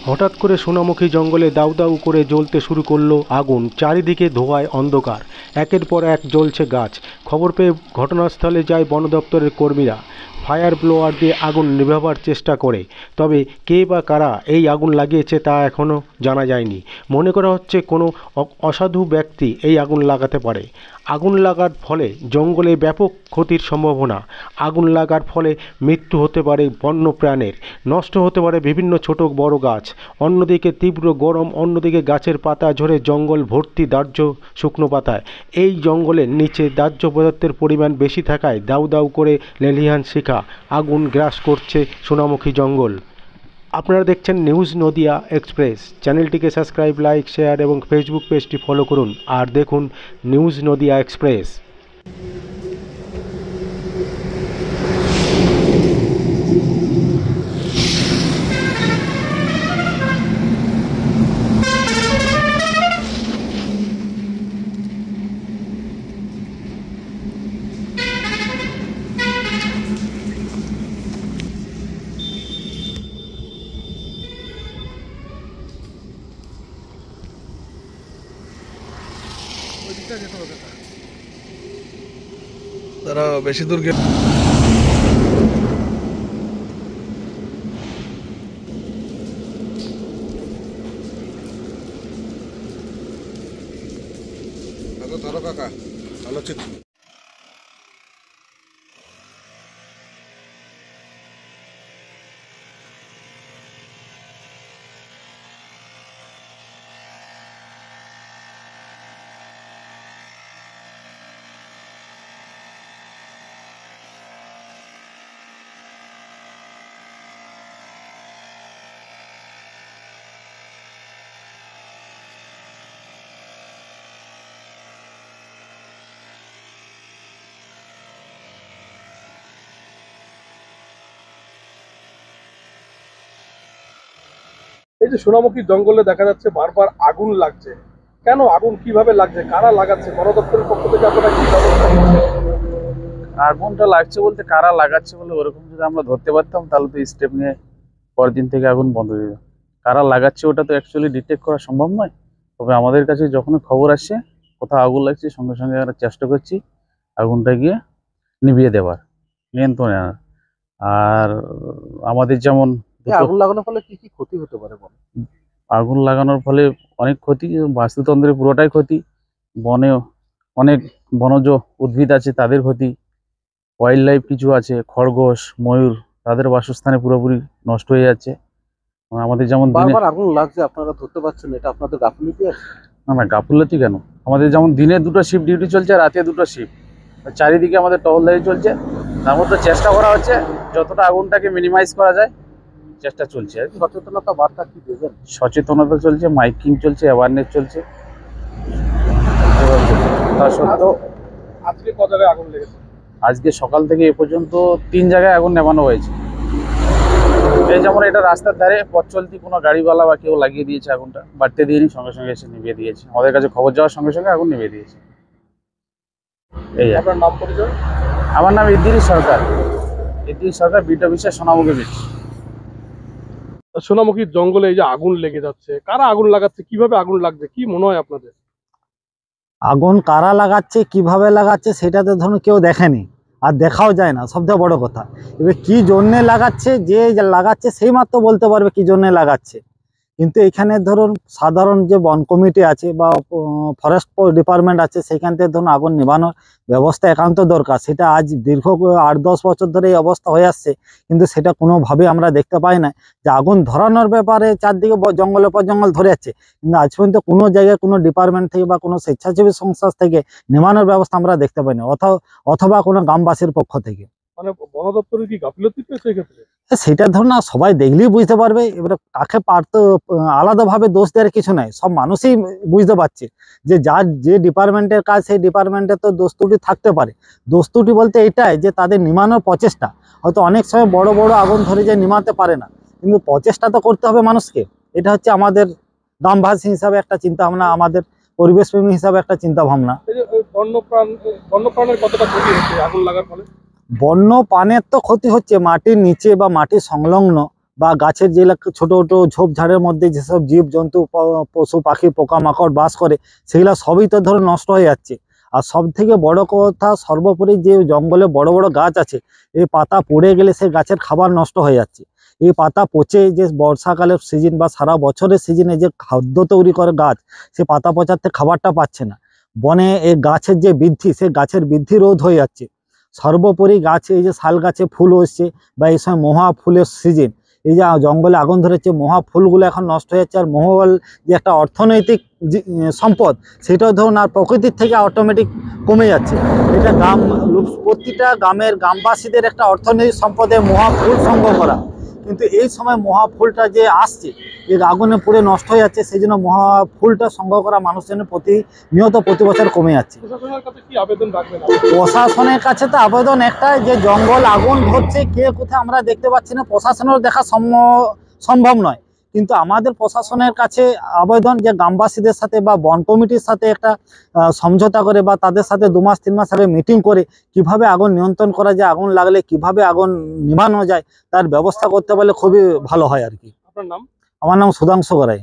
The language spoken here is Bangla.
হঠাৎ করে সোনামুখী জঙ্গলে দাউ দাউ করে জ্বলতে শুরু করলো আগুন। চারিদিকে ধোঁয়ায় অন্ধকার, একের পর এক জ্বলছে গাছ। খবর পেয়ে ঘটনাস্থলে যায় বন দপ্তরের কর্মীরা। ফায়ার ব্লোয়ার দিয়ে আগুন নেভাবার চেষ্টা করে, তবে কে বা কারা এই আগুন লাগিয়েছে তা এখনও জানা যায়নি। মনে করা হচ্ছে কোনো অসাধু ব্যক্তি এই আগুন লাগাতে পারে। আগুন লাগার ফলে জঙ্গলে ব্যাপক ক্ষতির সম্ভাবনা। আগুন লাগার ফলে মৃত্যু হতে পারে বন্যপ্রাণের, নষ্ট হতে পারে বিভিন্ন ছোট বড় গাছ। অন্যদিকে তীব্র গরম, অন্যদিকে গাছের পাতা ঝরে জঙ্গল ভর্তি দাহ্য শুকনো পাতায়। এই জঙ্গলের নিচে দাহ্য পদার্থের পরিমাণ বেশি থাকায় দাউ দাউ করে লেলিহান শিখা আগুন গ্রাস করছে সোনামুখী জঙ্গল। আপনারা দেখছেন নিউজ নদিয়া এক্সপ্রেস। চ্যানেলটিকে সাবস্ক্রাইব, লাইক, শেয়ার এবং ফেসবুক পেজটি ফলো করুন আর দেখুন নিউজ নদিয়া এক্সপ্রেস। তারা বেশি দূর গেলে ধরো কাকা আলোচিত এই যে সোনামুখী জঙ্গলে দেখা যাচ্ছে বারবার আগুন লাগছে, কেন আগুন কিভাবে লাগছে, কারা লাগাচ্ছে, বন দপ্তরের পক্ষ থেকে আপনারা কি ব্যবস্থা নিচ্ছেন? আগুনটা লাগছে বলতে কারা লাগাচ্ছে বলে ওরকম যদি আমরা ধরতে পারতাম তাহলে তো স্টেপ নিয়ে পরের দিন থেকে আগুন বন্ধ হয়ে যেত। কারা লাগাচ্ছে ওটা তো অ্যাকচুয়ালি ডিটেক্ট করা সম্ভব নয়। তবে আমাদের কাছে যখন খবর আসছে কোথাও আগুন লাগছে, সঙ্গে সঙ্গে আমরা চেষ্টা করছি আগুনটা গিয়ে নিভিয়ে দেওয়ার, নিয়ন্ত্রণে আনার। আর আমাদের যেমন আগুন লাগানোর ফলে কি কি ক্ষতি হতে পারে? আগুন লাগানোর ফলে অনেক ক্ষতি, বাস্তুতন্ত্রের পুরোটাই ক্ষতি। বনে অনেক বনজ উদ্ভিদ আছে, তাদের ক্ষতি। ওয়াইল্ড লাইফ কিছু আছে, খরগোশ, ময়ূর, তাদের বাসস্থানে পুরোপুরি নষ্ট হয়ে যাচ্ছে। আমাদের যেমন বারবার আগুন লাগছে, আপনারা ধরতে পারছেন, এটা আপনাদের গাফিলতি আছে? না, গাফিলতি কেন, আমাদের যেমন দিনে 2টো শিফট ডিউটি চলছে, রাতে 2টো শিফট, চারিদিকে আমাদের টহলদারি চলছে। তার মধ্যে চেষ্টা করা হচ্ছে যতটা আগুনটাকে মিনিমাইজ করা যায়, চেষ্টা চলছে আর কি। সচেতনতা বার্তা কি দেবেন? সচেতনতা চলছে, মাইকিং চলছে, অ্যাওয়ারনেস চলছে। তা সত্ত্বেও আজকে ক জায়গায় আগুন লেগেছে? আজকে সকাল থেকে এ পর্যন্ত 3 জায়গায় আগুন নেভানো হয়েছে। এই যেমন এটা রাস্তার ধারে পথ চলতি কোনো গাড়িওয়ালা বা কেউ লাগিয়ে দিয়েছে আগুনটা, বাড়তে দিয়ে সঙ্গে সঙ্গে এসে নিভিয়ে দিয়েছে। আমাদের কাছে খবর যাওয়ার সঙ্গে সঙ্গে আগুন নিভিয়ে দিয়েছে। এই আপনার নাম পরিচয়? আমার নাম Idris Sarkar, Idris Sarkar, beat officer, Sonamukhi beat. Sonamukhi জঙ্গলে এই যে আগুন লেগে যাচ্ছে, কারা আগুন লাগাচ্ছে, কিভাবে আগুন লাগছে, কি মনে হয় আপনাদের? আগুন কারা লাগাচ্ছে, কিভাবে লাগাচ্ছে সেটা তো ধরুন কেউ দেখেনি আর দেখাও যায় না, সবথেকে বড় কথা। এবার কি জন্যে লাগাচ্ছে, যে লাগাচ্ছে সেই মাত্র বলতে পারবে কি জন্যে লাগাচ্ছে। কিন্তু এখানে ধরুন সাধারণ যে বন কমিটি আছে বা ফরেস্ট ডিপার্টমেন্ট আছে, সেখান থেকে ধরুন আগুন নেভানোর ব্যবস্থা একান্ত দরকার। সেটা আজ দীর্ঘ 8-10 বছর ধরে এই অবস্থা হয়ে আসছে, কিন্তু সেটা কোনোভাবে আমরা দেখতে পাই না যে আগুন ধরানোর ব্যাপারে চারদিকে জঙ্গলের পর জঙ্গল ধরে যাচ্ছে, কিন্তু আজ পর্যন্ত কোনো জায়গায় কোনো ডিপার্টমেন্ট থেকে বা কোনো স্বেচ্ছাসেবী সংস্থা থেকে নেভানোর ব্যবস্থা আমরা দেখতে পাই না, অথবা কোনো গ্রামবাসীর পক্ষ থেকে। মানে বন দপ্তরের কি গাফিলতি পেয়েছে এক্ষেত্রে? সেটা ধরুন না, সবাই দেখলেই বুঝতে পারবে। এবারে কাকে পারতো আলাদাভাবে দোষ দেওয়ার কিছু নাই, সব মানুষই বুঝতে পারছে যে যার যে ডিপার্টমেন্টের কাজ সেই ডিপার্টমেন্টে তো দোষ ত্রুটি থাকতে পারে। দোষ ত্রুটি বলতে এটাই যে তাদের নিমানোর প্রচেষ্টা, হয়তো অনেক সময় বড় বড় আগুন ধরে যে নিমাতে পারে না, কিন্তু প্রচেষ্টা তো করতে হবে মানুষকে। এটা হচ্ছে আমাদের গ্রামবাসী হিসাবে একটা চিন্তা ভাবনা, আমাদের পরিবেশপ্রেমী হিসাবে একটা চিন্তা ভাবনা। এই যে বন্যপ্রাণের কতটা ক্ষতি হচ্ছে আগুন লাগার ফলে? বন্য প্রাণের তো ক্ষতি হচ্ছে, মাটির নিচে বা মাটির সংলগ্ন বা গাছের যে ছোট ছোট ঝোপঝাড়ের মধ্যে যেসব জীবজন্তু পশু পাখি পোকামাকড় বাস করে সেগুলো সবই তো ধরো নষ্ট হয়ে যাচ্ছে। আর সব থেকে বড় কথা, সর্বোপরি যে জঙ্গলে বড় বড় গাছ আছে, এই পাতা পড়ে গেলে সেই গাছের খাবার নষ্ট হয়ে যাচ্ছে। এই পাতা পচে যে বর্ষাকালের সিজন বা সারা বছরের সিজনে যে খাদ্য তৈরি করে গাছ, সে পাতা পচাতে খাবারটা পাচ্ছে না। বনে এই গাছের যে বৃদ্ধি, সে গাছের বৃদ্ধি রোধ হয়ে যাচ্ছে। সর্বোপরি গাছে এই যে শাল গাছে ফুল হচ্ছে বা এই সময় মহা ফুলের সিজন, এই যে জঙ্গলে আগুন ধরেছে, মহা ফুলগুলো এখন নষ্ট হয়ে যাচ্ছে। আর মহল যে একটা অর্থনৈতিক সম্পদ, সেটাও ধরুন আর প্রকৃতির থেকে অটোমেটিক কমে যাচ্ছে। এটা প্রতিটা গ্রামবাসীদের একটা অর্থনৈতিক সম্পদে মহা ফুল সংগ্রহ করা, কিন্তু এই সময় মহা ফুলটা যে আসছে এর আগুনে পুড়ে নষ্ট হয়ে যাচ্ছে, সেই জন্য মহা ফুলটা সংগ্রহ করা মানুষজনের প্রতি বছর কমে যাচ্ছে। প্রশাসনের কাছে কি আবেদন রাখবেন? প্রশাসনের কাছে তো আবেদন একটাই, যে জঙ্গল আগুন ধরছে কে কোথায় আমরা দেখতে পাচ্ছি না, প্রশাসনের দেখা সম্ভব নয়। কিন্তু আমাদের প্রশাসনের কাছে আবেদন যে গ্রামবাসীদের সাথে বা বন কমিটির সাথে একটা সমঝোতা করে বা তাদের সাথে 2 মাস 3 মাস আগে মিটিং করে কিভাবে আগুন নিয়ন্ত্রণ করা যায়, আগুন লাগলে কিভাবে আগুন নিভানো যায় তার ব্যবস্থা করতে পারলে খুবই ভালো হয় আর কি। আপনার নাম? আমার নাম সুধাংশু গড়াই।